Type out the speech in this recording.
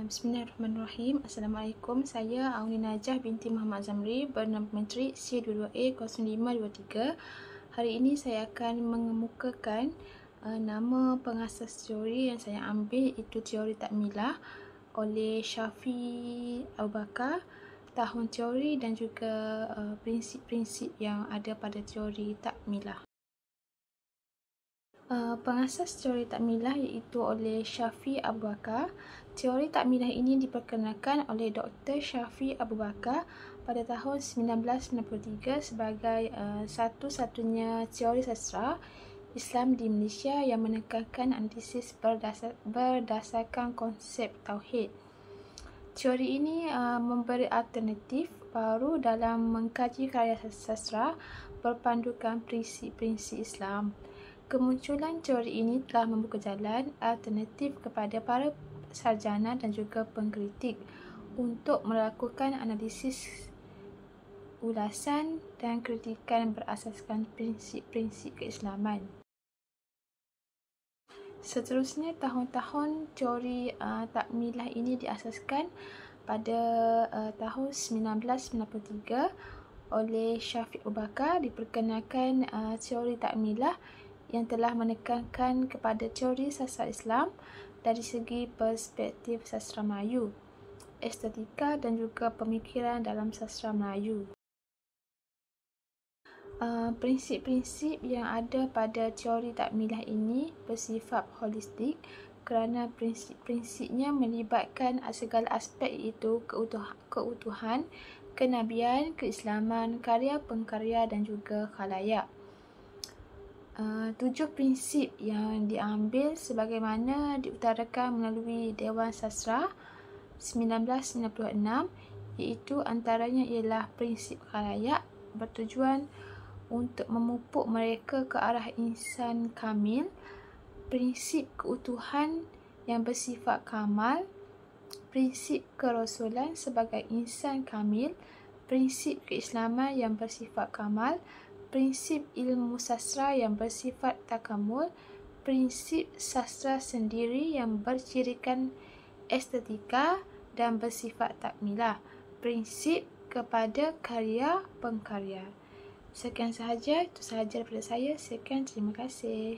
Bismillahirrahmanirrahim. Assalamualaikum. Saya Auni Najah binti Muhammad Zamri bernama Menteri C22A0523. Hari ini saya akan mengemukakan nama pengasas teori yang saya ambil, iaitu teori takmilah oleh Syafi'i Abu Bakar, tahun teori dan juga prinsip-prinsip yang ada pada teori takmilah. Pengasas teori takmilah iaitu oleh Syafi'i Abu Bakar. Teori takmilah ini diperkenalkan oleh Dr. Syafi'i Abu Bakar pada tahun 1993 sebagai satu-satunya teori sastra Islam di Malaysia yang menekankan analisis berdasarkan konsep tauhid. Teori ini memberi alternatif baru dalam mengkaji karya sastra berpandukan prinsip-prinsip Islam. Kemunculan teori ini telah membuka jalan alternatif kepada para sarjana dan juga pengkritik untuk melakukan analisis, ulasan dan kritikan berasaskan prinsip-prinsip keislaman. Seterusnya, tahun-tahun teori takmilah ini diasaskan pada tahun 1993 oleh Syafi'i Abu Bakar. Diperkenalkan teori takmilah yang telah menekankan kepada teori sastra Islam dari segi perspektif sastra Melayu, estetika dan juga pemikiran dalam sastra Melayu. Prinsip-prinsip yang ada pada teori takmilah ini bersifat holistik kerana prinsip-prinsipnya melibatkan segala aspek, iaitu keutuhan, kenabian, keislaman, karya pengkarya dan juga khalayak. 7 prinsip yang diambil sebagaimana diutarakan melalui Dewan Sastra 1996, iaitu antaranya ialah prinsip khalayak bertujuan untuk memupuk mereka ke arah insan kamil, prinsip keutuhan yang bersifat kamal, prinsip kerasulan sebagai insan kamil, prinsip keislaman yang bersifat kamal, prinsip ilmu sastra yang bersifat takamul, prinsip sastra sendiri yang bercirikan estetika dan bersifat takmilah, prinsip kepada karya pengkarya. Sekian sahaja, itu sahaja daripada saya. Sekian, terima kasih.